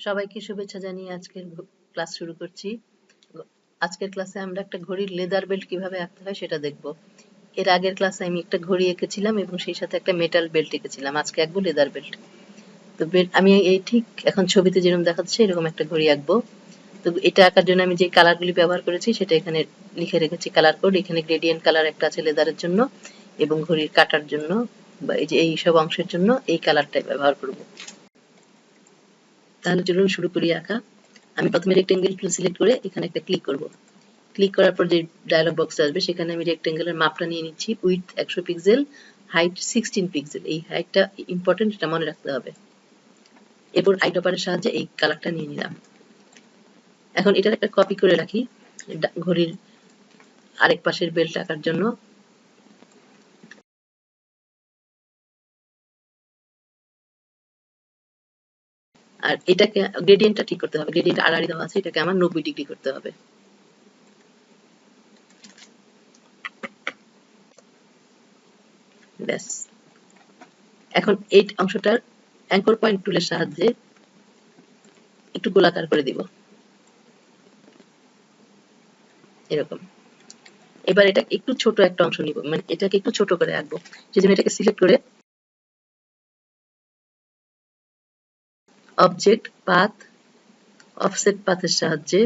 সবাইকে শুভেচ্ছা জানিয়ে আজকের ক্লাস শুরু করছি। আজকের ক্লাসে আমরা একটা ঘড়ির লেদার বেল্ট কিভাবে আঁকতে হয় সেটা দেখব। এর আগের ক্লাসে আমি একটা ঘড়ি এঁকেছিলাম এবং সেই সাথে একটা মেটাল বেল্ট এঁকেছিলাম। আজকে আঁকবো লেদার বেল্ট। তো আমি এই ঠিক এখন ছবিতে যেরকম দেখাচ্ছে এরকম একটা ঘড়ি আঁকবো। তো এটা আঁকার জন্য আমি যে কালারগুলি ব্যবহার করেছি সেটা এখানে লিখে রেখেছি কালার কোড। এখানে গ্রেডিয়েন্ট কালার একটা আছে লেদারের জন্য এবং ঘড়ির কাটার জন্য বা এই যে এই সব অংশের জন্য এই কালারটাই ব্যবহার করব। তাহলে চলুন শুরু করি আঁকা। আমি প্রথমে রেক্টেঙ্গেল টুল সিলেক্ট করে এখানে একটা ক্লিক করব। ক্লিক করার পর যে ডায়লগ বক্সটা আসবে সেখানে আমি রেক্টেঙ্গেলের মাপটা নিয়ে নিচ্ছি। Width 100 pixel, height 16 pixel. এই হাইটটা ইম্পর্টেন্ট, এটা মনে রাখতে হবে। এরপর আইড্রপারের সাহায্যে এই কালারটা নিয়ে নিলাম। এখন এটার একটা কপি করে রাখি ঘড়ির আরেক পাশের বেল্ট আঁকার জন্য। আর এটাকে গ্রেডিয়েন্টটা ঠিক করতে হবে। গ্রেডিয়েন্ট আড়াআড়ি দেওয়া আছে, এটাকে আমার 90 ডিগ্রি করতে হবে। ব্যাস। এখন এই অংশটার অ্যাঙ্কর পয়েন্ট টুলের সাহায্যে একটু গোলাকার করে দিব, এরকম। এবার এটা একটু ছোট একটা অংশ নিব, মানে এটাকে একটু ছোট করে আঁকবো। সেজন্য এটাকে সিলেক্ট করে অবজেক্ট পাথ, অফসেট পাথের সাহায্যে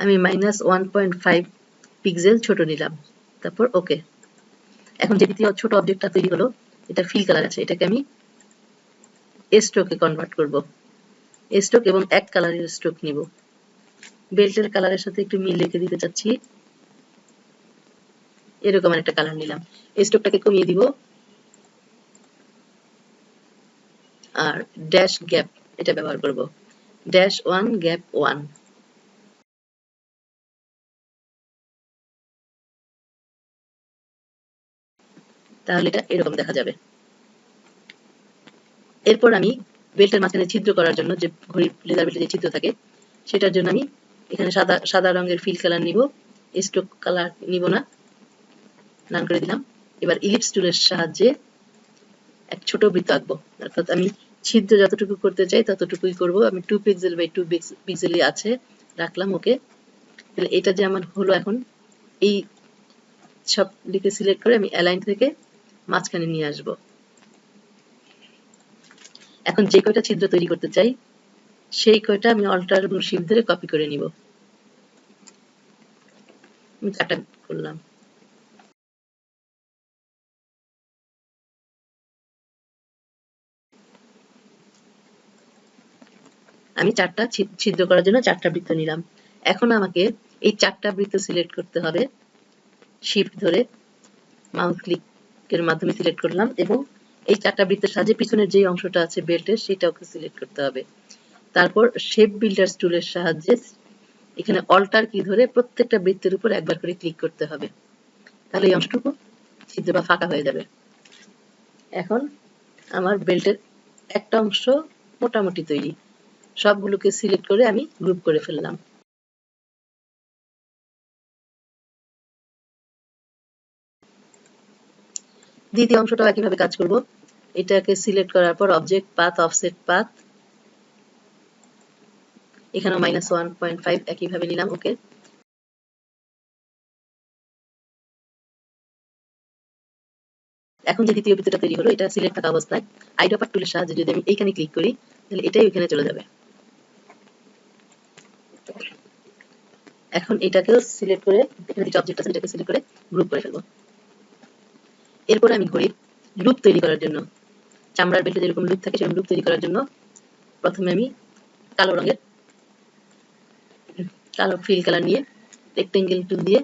আমি -1.5 পিক্সেল ছোট নিলাম। তারপর ওকে। এখন যে দ্বিতীয় ছোট অবজেক্টটা তৈরি হলো, এটা ফিল কালার আছে, এটাকে আমি স্ট্রোকে কনভার্ট করব। স্ট্রোক এবং এক কালারের স্ট্রোক নিব। বেল্টের কালারের সাথে একটু মিল রেখে দিতে চাচ্ছি, এরকম একটা কালার নিলাম। স্ট্রোকটাকে কমিয়ে দিব। আর ড্যাশ গ্যাপ এটা ব্যবহার করব। -1 গ্যাপ 1। তাহলে এটা এরকম দেখা যাবে। এরপর আমি বেল্টের মাঝখানে ছিদ্র করার জন্য, যে ঘড়ির লেদার বেল্টে যে ছিদ্র থাকে সেটার জন্য আমি এখানে সাদা রঙের ফিল কালার নিব। স্ট্রোক কালার নিব না, নান করে দিলাম। এবার ইলিপস টুলের সাহায্যে এক ছোট বৃত্ত আঁকবো। অর্থাৎ আমি ছিদ্র যতটুকু করতে চাই ততটুকুই করব। আমি 2 পিক্সেল বাই 2 পিক্সেলই আছে, রাখলাম ওকে। তাহলে এটা যে আমার হলো, এখন এই সব দিকে সিলেক্ট করে আমি অ্যালাইন থেকে মাঝখানে নিয়ে আসব। এখন যে কয়টা ছিদ্র তৈরি করতে চাই সেই কয়টা আমি অল্টার শিফট ধরে কপি করে নিব। আমি 4টা করলাম। আমি 4টা ছিদ্র করার জন্য 4টা বৃত্ত নিলাম। এখন আমাকে এই 4টা বৃত্ত সিলেক্ট করতে হবে। শিফট ধরে মাউস ক্লিকের মাধ্যমে সিলেক্ট করলাম এবং এই 4টা বৃত্তের সাহায্যে পিছনের যে অংশটা আছে বেল্টের সেটাকে সিলেক্ট করতে হবে। তারপর শেপ বিল্ডার্স টুলের সাহায্যে এখানে অল্টার কি ধরে প্রত্যেকটা বৃত্তের উপর একবার করে ক্লিক করতে হবে। তাহলে এই অংশটুকু ছিদ্র বা ফাঁকা হয়ে যাবে। এখন আমার বেল্টের একটা অংশ মোটামুটি তৈরি। সবগুলোকে সিলেক্ট করে আমি গ্রুপ করে ফেললাম। দ্বিতীয় অংশটাও একইভাবে কাজ করব। এটাকে সিলেক্ট করার পর অবজেক্ট পাথ, অফসেট পাথ, এখানেও -1.5 একইভাবে নিলাম ওকে। এখন যে দ্বিতীয় বৃত্তটা তৈরি হলো এটা সিলেক্ট থাকা অবস্থায় আইড্রপার টুলের সাহায্যে যদি আমি এইখানে ক্লিক করি তাহলে এটাই ওইখানে চলে যাবে। এখন এটাকেও সিলেক্ট করে এখানে যে অবজেক্ট আছে এটাকে সিলেক্ট করে গ্রুপ করে ফেলবো। এরপর আমি ঘড়ির লুপ তৈরি করার জন্য, চামড়ার বেল্টে যেরকম লুপ থাকে সেরকম লুপ তৈরি করার জন্য প্রথমে আমি কালো রঙের কালো ফিল কালার নিয়ে রেক্টেঙ্গেল টুল দিয়ে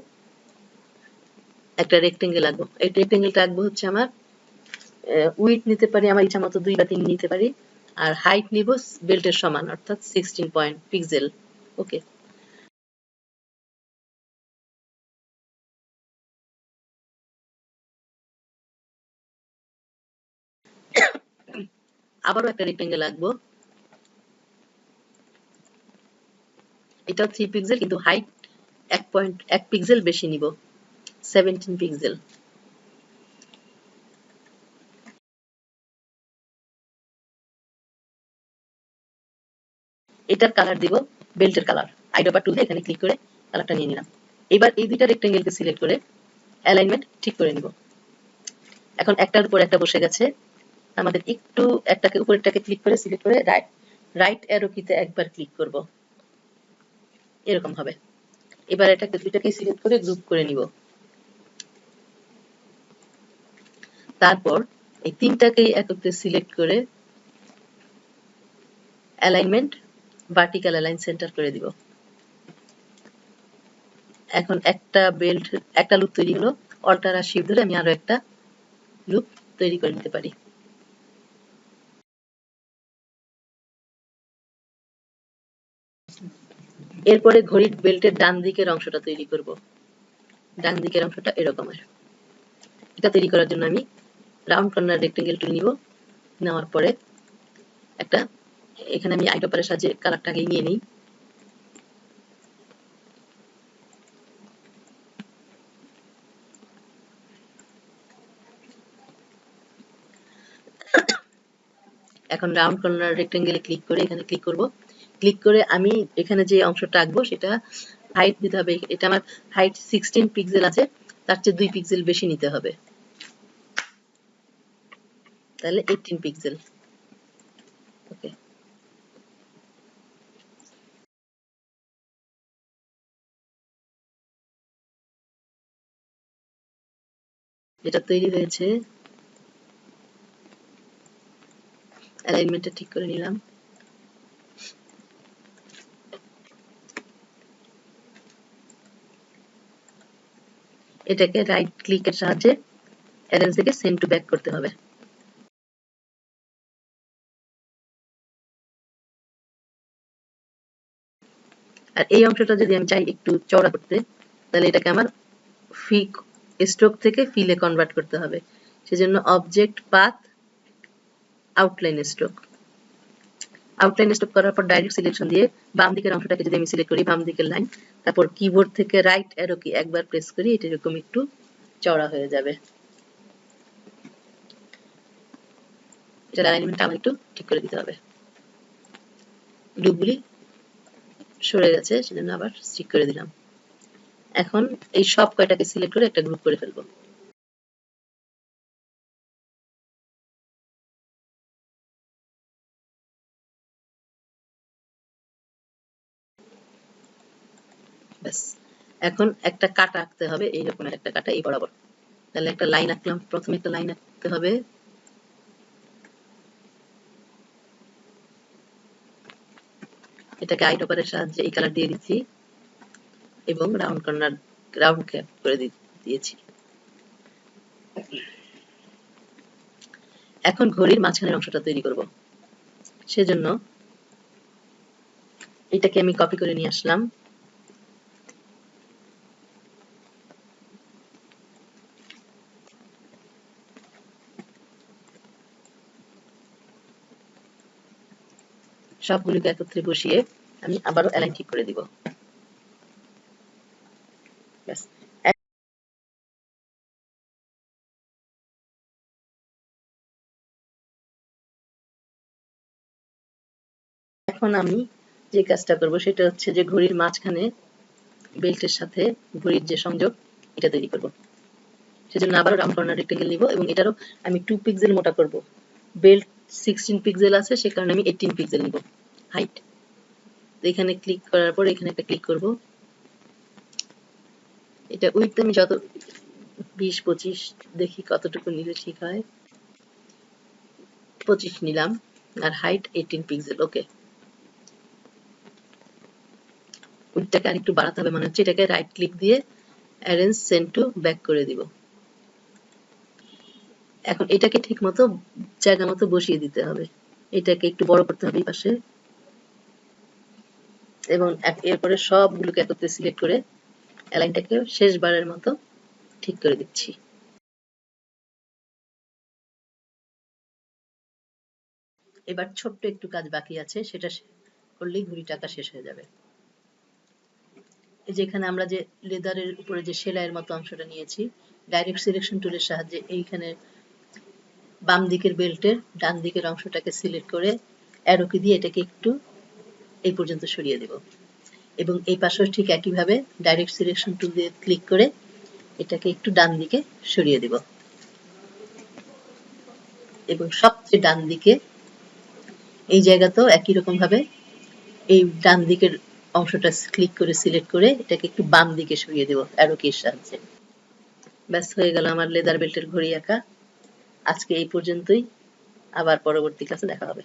একটা রেক্টেঙ্গেল আঁকবো। এই রেক্টেঙ্গেলটা আঁকবো হচ্ছে আমার উইডথ নিতে পারি আমার ইচ্ছা মতো 2 বা 3 নিতে পারি। আর হাইট নিব বেল্টের সমান, অর্থাৎ 16 পিক্সেল ওকে। আবারও একটা রেক্টেঙ্গেল আঁকবো। এটা 3 পিক্সেল কিন্তু হাইট 1 পিক্সেল বেশি নিব, 17 পিক্সেল। এটার কালার দিব বেল্টের কালার। আইড্রপার টুল দিয়ে এখানে ক্লিক করে কালারটা নিয়ে নিলাম। এবার এই দুইটা রেক্টেঙ্গেলকে সিলেক্ট করে অ্যালাইনমেন্ট ঠিক করে নিব। এখন একটার উপর একটা বসে গেছে, আমাদের একটু একটাকে উপরেরটাকে ক্লিক করে সিলেক্ট করে রাইট অ্যারো কিতে একবার ক্লিক করব, এরকম হবে। এবার এটাকে দুইটাকে সিলেক্ট করে গ্রুপ করে নিব। তারপর এই তিনটাকেই একত্রে সিলেক্ট করে অ্যালাইনমেন্ট ভার্টিক্যাল অ্যালাইন সেন্টার করে দিব। এখন একটা বেল্ট একটা লুপ তৈরি হলো, অল্টার আর শিফট ধরে আমি আরো একটা লুপ তৈরি করে নিতে পারি। এরপরে ঘড়ির বেল্টের ডান দিকের অংশটা তৈরি করব। ডান দিকের অংশটা এরকমের। এটা তৈরি করার জন্য আমি রাউন্ড কর্নার রেক্টেঙ্গেল টুল নিব। নেওয়ার পরে একটা এখানে আমি আইড্রপারের সাহায্যে কালারটাকে নিয়ে নিই। এখন রাউন্ড কর্নার রেক্টেঙ্গেলে ক্লিক করে এখানে ক্লিক করব। ক্লিক করে আমি এখানে যে অংশটা আঁকবো সেটা হাইট দিতে হবে। এটা আমার হাইট 16 পিক্সেল আছে, তার চেয়ে 2 পিক্সেল বেশি নিতে হবে, তাহলে 18 পিক্সেল। ওকে, যেটা তৈরি হয়েছে অ্যালাইনমেন্টটা ঠিক করে নিলাম। এটাকে রাইট ক্লিকের সাহায্যে অ্যারেঞ্জ থেকে সেন্ড টু ব্যাক করতে হবে। আর এই অংশটা যদি আমি চাই একটু চওড়া করতে, তাহলে এটাকে আমার স্ট্রোক থেকে ফিলে কনভার্ট করতে হবে। সেজন্য অবজেক্ট পাথ আউটলাইন স্ট্রোক করার পর ডাইরেক্ট সিলেকশন দিয়ে বাম দিকের অংশটাকে যদি আমি সিলেক্ট করি, বাম দিকের লাইন, তারপর কিবোর্ড থেকে রাইট অ্যারো কি একবার প্রেস করি, এটা এরকম একটু চওড়া হয়ে যাবে। এটার অ্যালাইনমেন্টটা আমার একটু ঠিক করে দিতে হবে। লুপগুলি সরে গেছে, সেজন্য আবার ঠিক করে দিলাম। এখন এই সব কয়টাকে সিলেক্ট করে একটা গ্রুপ করে ফেলবো। ব্যাস, এখন একটা কাটা আঁকতে হবে, এইরকম একটা কাটা এই বরাবর। তাহলে একটা লাইন আঁকলাম, প্রথমে একটা লাইন আঁকতে হবে। এটাকে আইড্রপারের সাহায্যে এই কালার দিয়ে দিচ্ছি এবং রাউন্ড ক্যাপ করে দিয়েছি। এখন ঘড়ির মাঝখানের অংশটা তৈরি করব। সেজন্য এটাকে আমি কপি করে নিয়ে আসলাম। সবগুলোকে একত্রে বসিয়ে আমি আবারও অ্যালাইন ঠিক করে দিব। ব্যাস, এখন আমি যে কাজটা করব সেটা হচ্ছে যে ঘড়ির মাঝখানে বেল্টের সাথে ঘড়ির যে সংযোগ, এটা তৈরি করব। সেজন্য আবারও রাউন্ড কর্নার রেক্টেঙ্গেল নিব এবং এটারও আমি 2 পিক্সেল মোটা করব। বেল্ট 16 পিক্সেল আছে, সে কারণে আমি 18 পিক্সেল নিব হাইট। এখানে ক্লিক করার পর এখানে একটা ক্লিক করব। এটা উইথ আমি যত 20-25 দেখি কতটুকু নিলে ঠিক হয়। 25 নিলাম আর হাইট 18 পিক্সেল। ওকে, উইথটাকে আরেকটু বাড়াতে হবে মনে হচ্ছে। এটাকে রাইট ক্লিক দিয়ে অ্যারেঞ্জ সেন্ড টু ব্যাক করে দিব। এখন এটাকে ঠিক মতো জায়গা মতো বসিয়ে দিতে হবে। এটাকে একটু বড় করতে হবে এই পাশে এবং এরপরে সবগুলোকে একত্রে সিলেক্ট করে অ্যালাইনটাকে শেষবারের মতো ঠিক করে দিচ্ছি। এবার ছোট্ট একটু কাজ বাকি আছে, সেটা করলেই ঘড়িটা আঁকা শেষ হয়ে যাবে। এই যে এখানে আমরা যে লেদারের উপরে যে সেলাইয়ের মতো অংশটা নিয়েছি, ডাইরেক্ট সিলেকশন টুলের সাহায্যে এইখানে বাম দিকের বেল্টের ডান দিকের অংশটাকে সিলেক্ট করে অ্যারো কি দিয়ে এটাকে একটু এই পর্যন্ত সরিয়ে দেব এবং এই পাশেও ঠিক একইভাবে ডাইরেক্ট সিলেকশন টুল দিয়ে ক্লিক করে এটাকে একটু ডান দিকে সরিয়ে দেব এবং সবচেয়ে ডান দিকে এই জায়গাতেও একই রকম ভাবে এই ডান দিকের অংশটা ক্লিক করে সিলেক্ট করে এটাকে একটু বাম দিকে সরিয়ে দেব অ্যারো কির সাহায্যে। ব্যাস হয়ে গেল আমার লেদার বেল্টের ঘড়ি আঁকা। আজকে এই পর্যন্তই, আবার পরবর্তী ক্লাসে দেখা হবে।